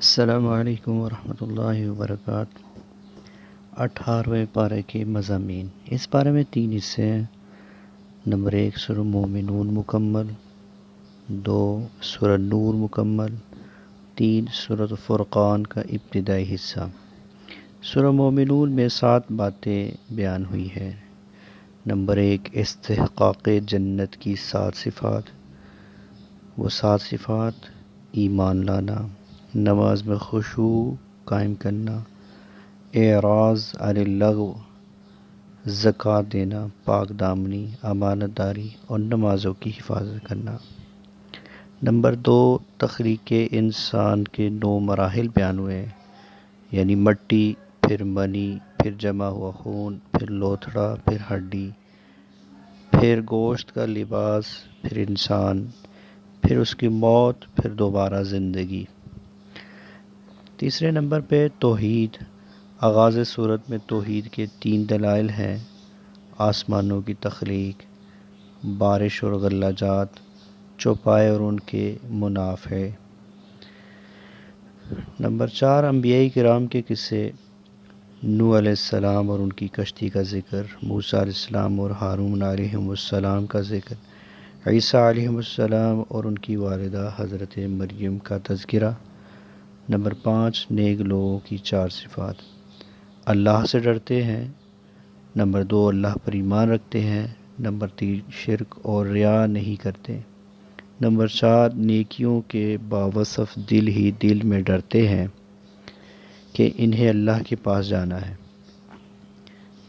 السلام علیکم ورحمۃ اللہ وبرکاتہ۔ 18ویں پارے کے مضامین۔ اس پارے میں 3 حصے ہیں۔ نمبر 1 سورہ مومنون مکمل، 2 سورہ نور مکمل، 3 سورۃ فرقان کا ابتدائی حصہ۔ سورہ مومنون میں 7 باتیں بیان ہوئی ہیں۔ نمبر 1 استحقاق جنت کی 7 صفات۔ وہ 7 صفات: ایمان لانا، نماز میں خشوع قائم کرنا، اعراض عن اللغو، زکوٰۃ دینا، پاک دامنی، امانت داری اور نمازوں کی حفاظت کرنا۔ نمبر 2 تخلیق انسان کے 9 مراحل بیان ہوئے ہیں، یعنی مٹی، پھر منی، پھر جمع ہوا خون، پھر لوتھڑا، پھر ہڈی، پھر گوشت کا لباس، پھر انسان، پھر اس کی موت، پھر دوبارہ زندگی۔ تیسرے نمبر پہ توحید۔ آغاز صورت میں توحید کے 3 دلائل ہیں: آسمانوں کی تخلیق، بارش اور غلہ جات، چوپائے اور ان کے منافع۔ نمبر 4 انبیاء کرام کے قصے، نوح علیہ السلام اور ان کی کشتی کا ذکر، موسیٰ علیہ السلام اور ہارون علیہ السلام کا ذکر، عیسیٰ علیہ السلام اور ان کی والدہ حضرت مریم کا تذکرہ۔ نمبر 5 نیک لوگوں کی 4 صفات: اللہ سے ڈرتے ہیں، نمبر 2 اللہ پر ایمان رکھتے ہیں، نمبر 3 شرک اور ریا نہیں کرتے، نمبر 4 نیکیوں کے باوصف دل ہی دل میں ڈرتے ہیں کہ انہیں اللہ کے پاس جانا ہے۔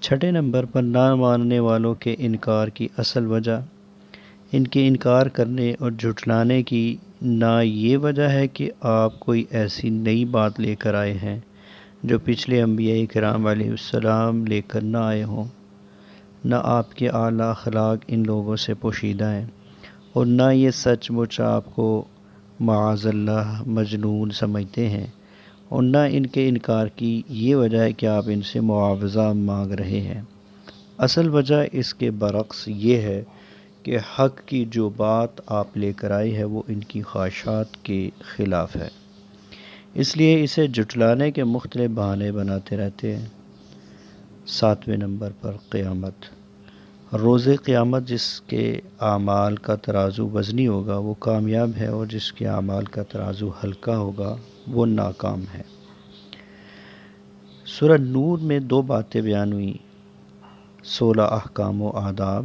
چھٹے نمبر پر نہ ماننے والوں کے انکار کی اصل وجہ۔ ان کے انکار کرنے اور جھٹلانے کی نہ یہ وجہ ہے کہ آپ کوئی ایسی نئی بات لے کر آئے ہیں جو پچھلے انبیاء کرام علیہ السلام لے کر نہ آئے ہوں، نہ آپ کے اعلیٰ اخلاق ان لوگوں سے پوشیدہ ہیں، اور نہ یہ سچ مچ آپ کو معاذ اللہ مجنون سمجھتے ہیں، اور نہ ان کے انکار کی یہ وجہ ہے کہ آپ ان سے معاوضہ مانگ رہے ہیں۔ اصل وجہ اس کے برعکس یہ ہے کہ حق کی جو بات آپ لے کر آئی ہے وہ ان کی خواہشات کے خلاف ہے، اس لیے اسے جھٹلانے کے مختلف بہانے بناتے رہتے ہیں۔ 7ویں نمبر پر قیامت۔ روز قیامت جس کے اعمال کا ترازو وزنی ہوگا وہ کامیاب ہے، اور جس کے اعمال کا ترازو ہلکا ہوگا وہ ناکام ہے۔ سورہ نور میں 2 باتیں بیان ہوئیں: 16 احکام و آداب،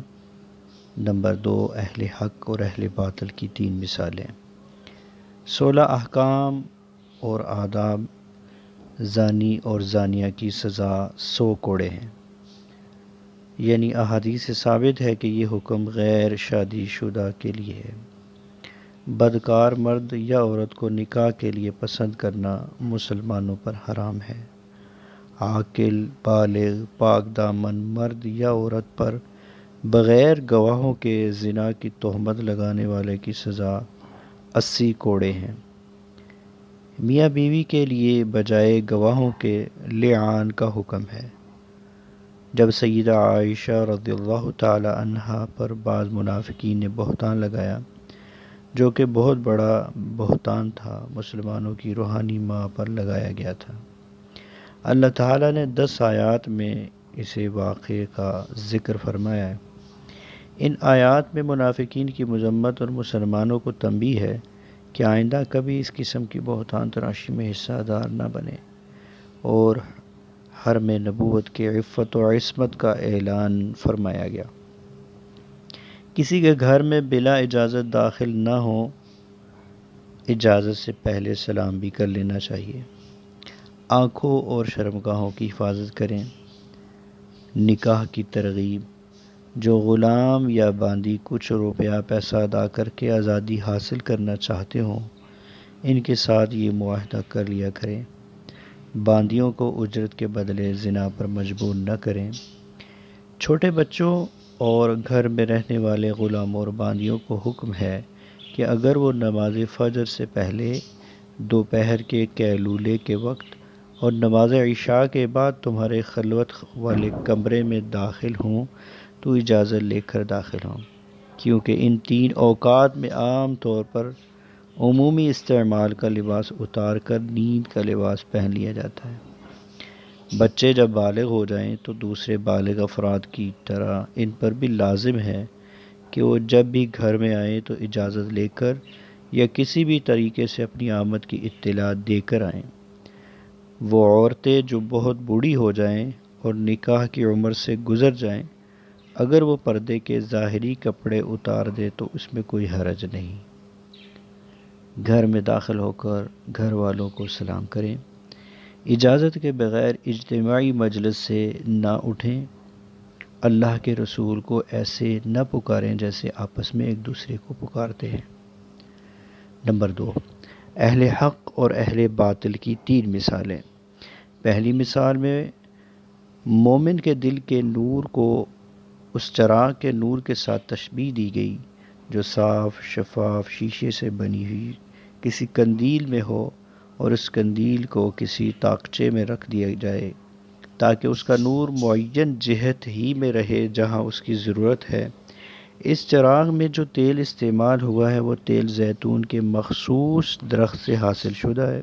نمبر 2 اہل حق اور اہل باطل کی 3 مثالیں۔ 16 احکام اور آداب: زانی اور زانیہ کی سزا 100 کوڑے ہیں، یعنی احادیث سے ثابت ہے کہ یہ حکم غیر شادی شدہ کے لیے ہے۔ بدکار مرد یا عورت کو نکاح کے لیے پسند کرنا مسلمانوں پر حرام ہے۔ عاقل، بالغ، پاک دامن مرد یا عورت پر بغیر گواہوں کے زنا کی تہمت لگانے والے کی سزا 80 کوڑے ہیں۔ میاں بیوی کے لیے بجائے گواہوں کے لعان کا حکم ہے۔ جب سیدہ عائشہ رضی اللہ تعالی عنہا پر بعض منافقین نے بہتان لگایا، جو کہ بہت بڑا بہتان تھا، مسلمانوں کی روحانی ماں پر لگایا گیا تھا، اللہ تعالیٰ نے 10 آیات میں اسے واقعے کا ذکر فرمایا ہے۔ ان آیات میں منافقین کی مذمت اور مسلمانوں کو تنبیہ ہے کہ آئندہ کبھی اس قسم کی بہتان تراشی میں حصہ دار نہ بنے، اور حرم نبوت کے عفت و عصمت کا اعلان فرمایا گیا۔ کسی کے گھر میں بلا اجازت داخل نہ ہو، اجازت سے پہلے سلام بھی کر لینا چاہیے۔ آنکھوں اور شرمگاہوں کی حفاظت کریں۔ نکاح کی ترغیب: جو غلام یا باندی کچھ روپیہ پیسہ ادا کر کے آزادی حاصل کرنا چاہتے ہوں، ان کے ساتھ یہ معاہدہ کر لیا کریں۔ باندیوں کو اجرت کے بدلے زنا پر مجبور نہ کریں۔ چھوٹے بچوں اور گھر میں رہنے والے غلاموں اور باندیوں کو حکم ہے کہ اگر وہ نماز فجر سے پہلے، دوپہر کے قیلولے کے وقت اور نماز عشاء کے بعد تمہارے خلوت والے کمرے میں داخل ہوں تو اجازت لے کر داخل ہوں، کیونکہ ان 3 اوقات میں عام طور پر عمومی استعمال کا لباس اتار کر نیند کا لباس پہن لیا جاتا ہے۔ بچے جب بالغ ہو جائیں تو دوسرے بالغ افراد کی طرح ان پر بھی لازم ہے کہ وہ جب بھی گھر میں آئیں تو اجازت لے کر یا کسی بھی طریقے سے اپنی آمد کی اطلاع دے کر آئیں۔ وہ عورتیں جو بہت بوڑھی ہو جائیں اور نکاح کی عمر سے گزر جائیں، اگر وہ پردے کے ظاہری کپڑے اتار دے تو اس میں کوئی حرج نہیں۔ گھر میں داخل ہو کر گھر والوں کو سلام کریں۔ اجازت کے بغیر اجتماعی مجلس سے نہ اٹھیں۔ اللہ کے رسول کو ایسے نہ پکاریں جیسے آپس میں ایک دوسرے کو پکارتے ہیں۔ نمبر 2، اہل حق اور اہل باطل کی 3 مثالیں۔ پہلی مثال میں مومن کے دل کے نور کو اس چراغ کے نور کے ساتھ تشبیہ دی گئی جو صاف شفاف شیشے سے بنی ہوئی کسی قندیل میں ہو اور اس قندیل کو کسی طاقچے میں رکھ دیا جائے تاکہ اس کا نور معین جہت ہی میں رہے جہاں اس کی ضرورت ہے۔ اس چراغ میں جو تیل استعمال ہوا ہے وہ تیل زیتون کے مخصوص درخت سے حاصل شدہ ہے۔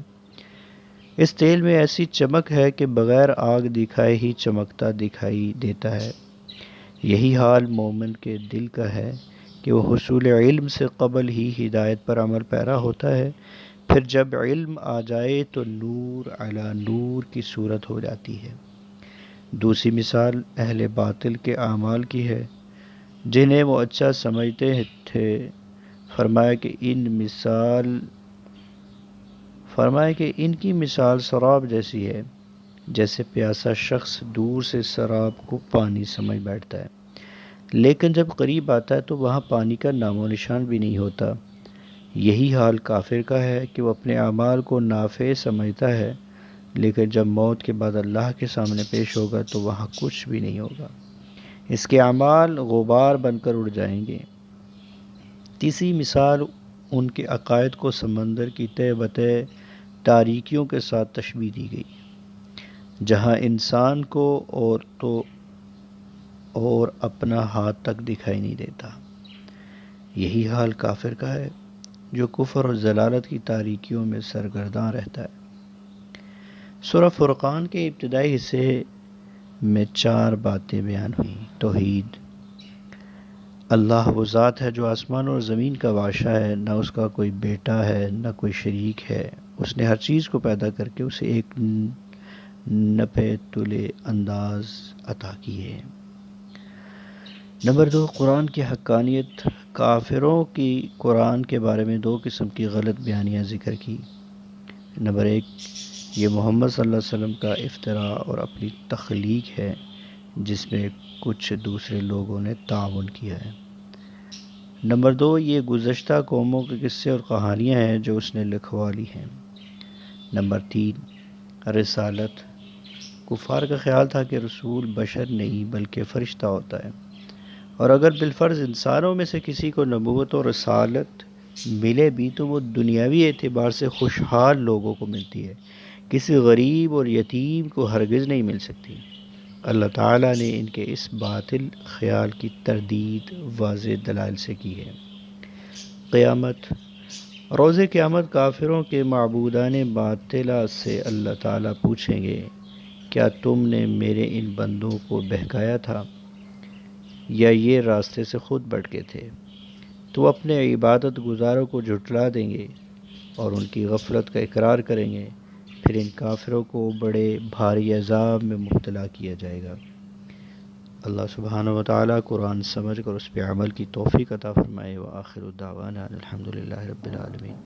اس تیل میں ایسی چمک ہے کہ بغیر آگ دکھائے ہی چمکتا دکھائی دیتا ہے۔ یہی حال مومن کے دل کا ہے کہ وہ حصول علم سے قبل ہی ہدایت پر عمل پیرا ہوتا ہے، پھر جب علم آ جائے تو نور علی نور کی صورت ہو جاتی ہے۔ دوسری مثال اہل باطل کے اعمال کی ہے جنہیں وہ اچھا سمجھتے تھے۔ فرمایا کہ ان کی مثال سراب جیسی ہے، جیسے پیاسا شخص دور سے سراب کو پانی سمجھ بیٹھتا ہے، لیکن جب قریب آتا ہے تو وہاں پانی کا نام و نشان بھی نہیں ہوتا۔ یہی حال کافر کا ہے کہ وہ اپنے اعمال کو نافع سمجھتا ہے، لیکن جب موت کے بعد اللہ کے سامنے پیش ہوگا تو وہاں کچھ بھی نہیں ہوگا، اس کے اعمال غبار بن کر اڑ جائیں گے۔ تیسری مثال ان کے عقائد کو سمندر کی تہ بتہ تاریکیوں کے ساتھ تشبیہ دی گئی، جہاں انسان کو اور اپنا ہاتھ تک دکھائی نہیں دیتا۔ یہی حال کافر کا ہے جو کفر اور ضلالت کی تاریکیوں میں سرگرداں رہتا ہے۔ سورہ فرقان کے ابتدائی حصے میں 4 باتیں بیان ہوئیں۔ توحید، اللہ وہ ذات ہے جو آسمان اور زمین کا بادشاہ ہے، نہ اس کا کوئی بیٹا ہے نہ کوئی شریک ہے، اس نے ہر چیز کو پیدا کر کے اسے ایک نپے تلے انداز عطا کی ہے۔ نمبر 2، قرآن کی حقانیت۔ کافروں کی قرآن کے بارے میں 2 قسم کی غلط بیانیاں ذکر کی۔ نمبر 1، یہ محمد صلی اللہ علیہ وسلم کا افتراء اور اپنی تخلیق ہے جس میں کچھ دوسرے لوگوں نے تعاون کیا ہے۔ نمبر 2، یہ گزشتہ قوموں کے قصے اور کہانیاں ہیں جو اس نے لکھوا لی ہیں۔ نمبر 3، رسالت۔ کفار کا خیال تھا کہ رسول بشر نہیں بلکہ فرشتہ ہوتا ہے، اور اگر بالفرض انسانوں میں سے کسی کو نبوت اور رسالت ملے بھی تو وہ دنیاوی اعتبار سے خوشحال لوگوں کو ملتی ہے، کسی غریب اور یتیم کو ہرگز نہیں مل سکتی۔ اللہ تعالیٰ نے ان کے اس باطل خیال کی تردید واضح دلائل سے کی ہے۔ قیامت۔ روز قیامت کافروں کے معبودان باطلہ سے اللہ تعالیٰ پوچھیں گے، کیا تم نے میرے ان بندوں کو بہکایا تھا یا یہ راستے سے خود بھٹکے تھے؟ تو اپنے عبادت گزاروں کو جھٹلا دیں گے اور ان کی غفلت کا اقرار کریں گے، پھر ان کافروں کو بڑے بھاری عذاب میں مبتلا کیا جائے گا۔ اللہ سبحانہ و تعالیٰ قرآن سمجھ کر اس پہ عمل کی توفیق عطا فرمائے۔ وآخر دعوانا الحمدللہ رب العالمین۔